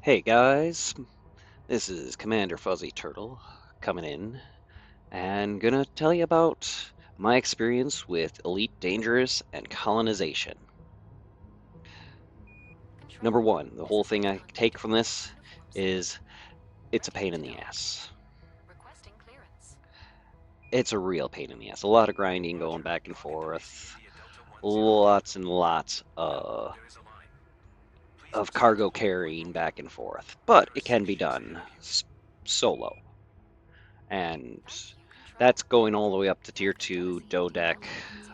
Hey guys, this is Commander Fuzzy Turtle coming in and gonna tell you about my experience with Elite Dangerous and colonization. Number one, the whole thing I take from this is it's a pain in the ass. It's a real pain in the ass. A lot of grinding going back and forth, lots and lots of cargo carrying back and forth, but it can be done solo. And that's going all the way up to tier 2 Dodeck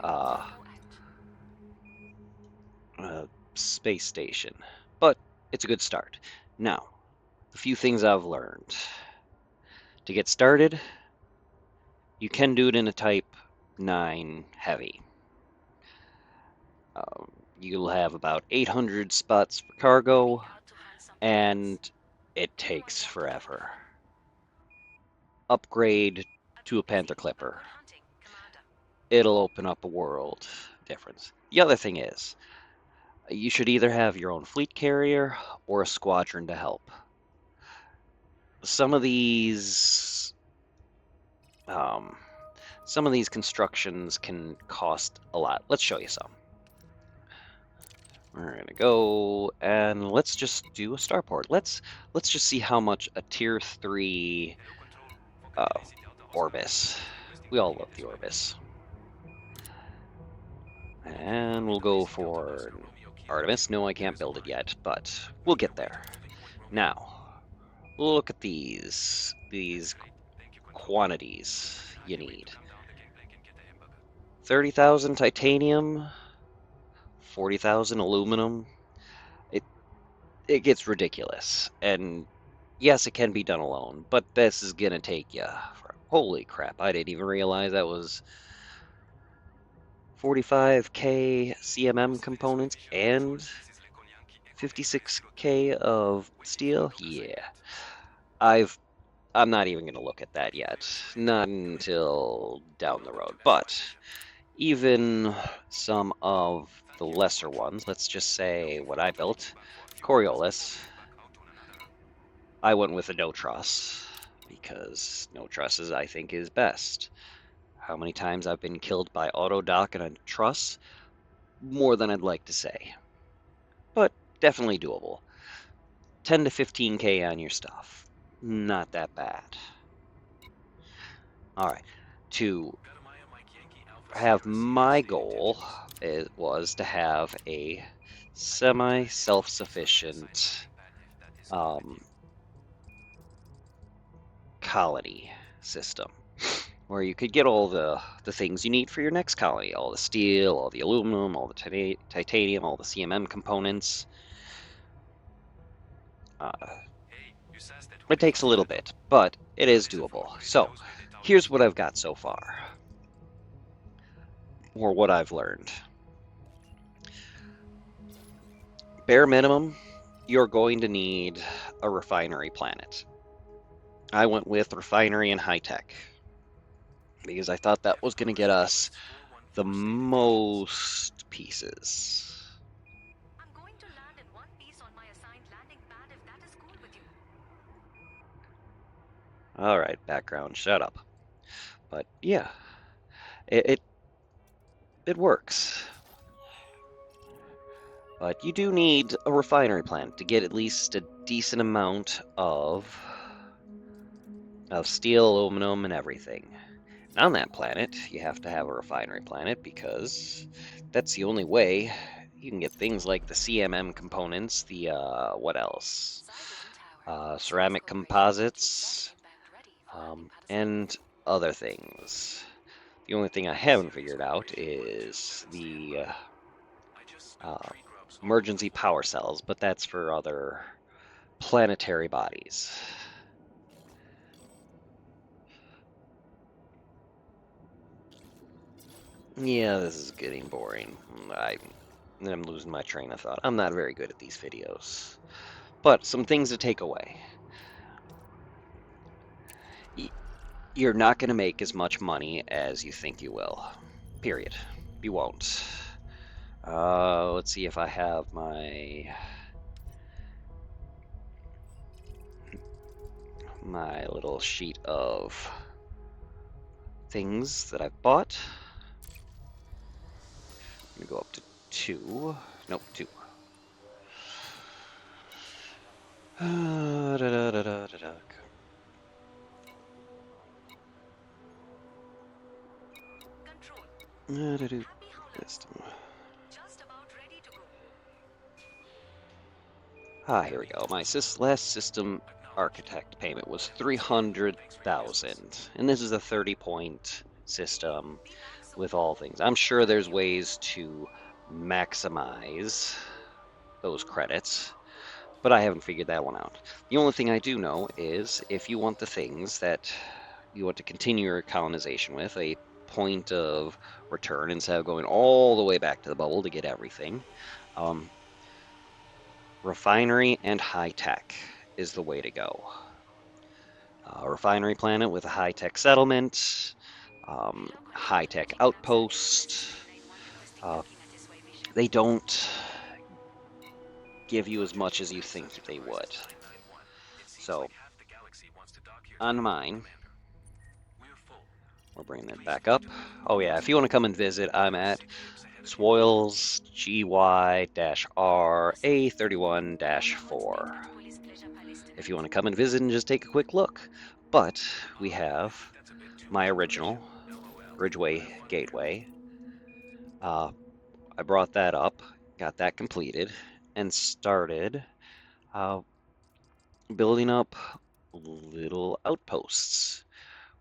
uh, space station. But it's a good start. Now, a few things I've learned. To get started, you can do it in a Type 9 Heavy. You'll have about 800 spots for cargo, and it takes forever. Upgrade to a Panther Clipper. It'll open up a world difference. The other thing is, you should either have your own fleet carrier or a squadron to help. Some of these constructions can cost a lot. Let's show you some. We're gonna go and let's just do a starport. Let's just see how much a tier 3 Orbis. We all love the Orbis. And we'll go for Artemis. No, I can't build it yet, but we'll get there. Now, look at these quantities you need. 30,000 titanium, 40,000 aluminum. It gets ridiculous. And yes, it can be done alone, but this is gonna take you. Holy crap, I didn't even realize that was 45k CMM components and 56k of steel. Yeah. I'm not even going to look at that yet. Not until down the road. But even some of the lesser ones, let's just say what I built, Coriolis, I went with a no truss because no trusses I think is best. How many times I've been killed by auto dock and a truss? More than I'd like to say. But definitely doable. 10 to 15k on your stuff. Not that bad. All right. To have my goal was to have a semi-self-sufficient colony system where you could get all the things you need for your next colony, all the steel, all the aluminum, all the titanium, all the CMM components. It takes a little bit, but it is doable. So here's what I've got so far, or what I've learned. Bare minimum, you're going to need a refinery planet. I went with refinery and high tech because I thought that was going to get us the most pieces. All right, background, shut up. But yeah, it works. But you do need a refinery plant to get at least a decent amount of steel, aluminum, and everything. And on that planet, you have to have a refinery planet because that's the only way you can get things like the CMM components, the, what else? Ceramic composites, and other things. The only thing I haven't figured out is the emergency power cells, but that's for other planetary bodies. Yeah, this is getting boring. I'm losing my train of thought. I'm not very good at these videos. But some things to take away. You're not going to make as much money as you think you will. Period. You won't. Let's see if I have my my little sheet of things that I've bought. I'm gonna go up to 2. Nope, 2. System. Here we go. My last system architect payment was 300,000, and this is a 30-point system with all things. I'm sure there's ways to maximize those credits, but I haven't figured that one out. The only thing I do know is if you want the things that you want to continue your colonization with, a point of return instead of going all the way back to the bubble to get everything, refinery and high tech is the way to go. Refinery planet with a high-tech settlement, high-tech outpost. They don't give you as much as you think they would. So, on mine, we'll bring that back up. Oh yeah, if you want to come and visit, I'm at Swoils GY-R A31-4. If you want to come and visit and just take a quick look. But we have my original Bridgeway Gateway. I brought that up, got that completed, and started building up little outposts.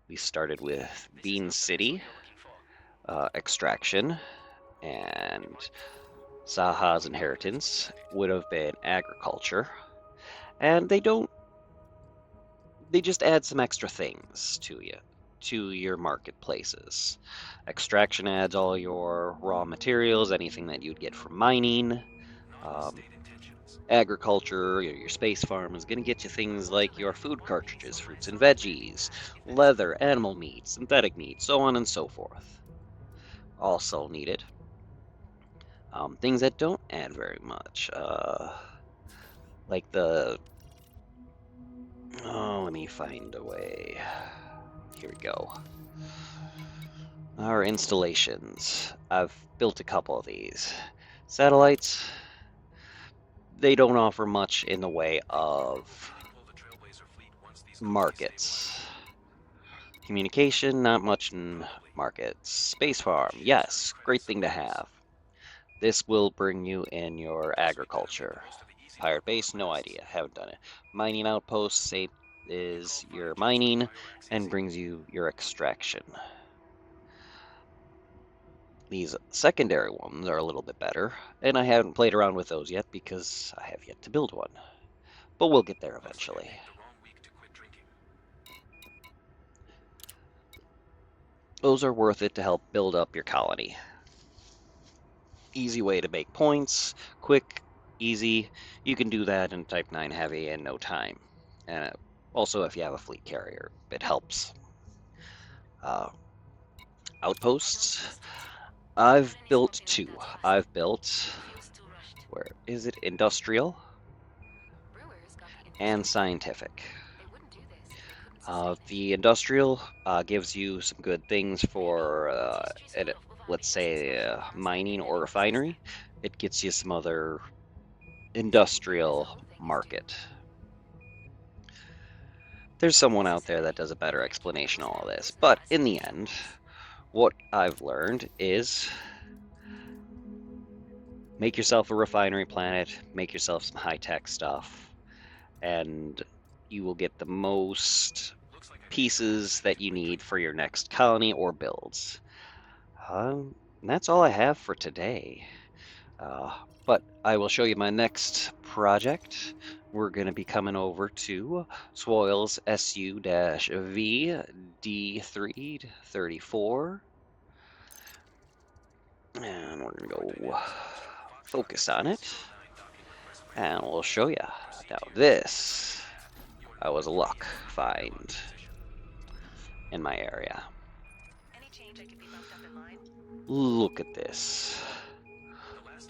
We started with Bean City, Extraction, and Saha's Inheritance would have been Agriculture. And they just add some extra things to you, to your marketplaces. Extraction adds all your raw materials, anything that you'd get from mining. Agriculture, your space farm is going to get you things like your food cartridges, fruits and veggies, leather, animal meat, synthetic meat, so on and so forth. Also needed. Things that don't add very much, like the... Oh, let me find a way. Here we go. Our installations. I've built a couple of these. Satellites, they don't offer much in the way of markets. Communication, not much in markets. Space farm, yes, great thing to have. This will bring you in your agriculture. Pirate base, no idea, haven't done it. Mining outpost, same is your mining, and brings you your extraction. These secondary ones are a little bit better, and I haven't played around with those yet because I have yet to build one. But we'll get there eventually. Those are worth it to help build up your colony. Easy way to make points, quick, easy. You can do that in Type 9 Heavy in no time. And also, if you have a fleet carrier, it helps. Outposts. I've built 2. I've built, where is it? Industrial and scientific. The industrial gives you some good things for, let's say, mining or refinery. It gets you some other industrial market. There's someone out there that does a better explanation of all this, but in the end, what I've learned is make yourself a refinery planet, make yourself some high-tech stuff, and you will get the most pieces that you need for your next colony or builds. That's all I have for today. But I will show you my next project. We're going to be coming over to Swoils SU-V D334. And we're going to go focus on it. And we'll show you. Now this, I was a luck find in my area. Look at this.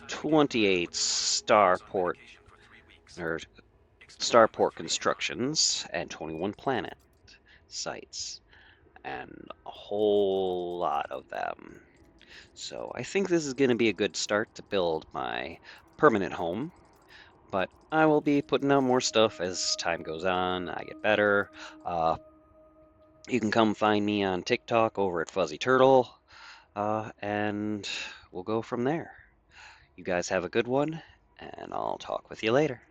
28 starport, or starport constructions, and 21 planet sites, and a whole lot of them. So I think this is going to be a good start to build my permanent home, but I will be putting out more stuff as time goes on. I get better. Uh, you can come find me on TikTok over at Fuzzy Turtle, and we'll go from there. You guys have a good one, and I'll talk with you later.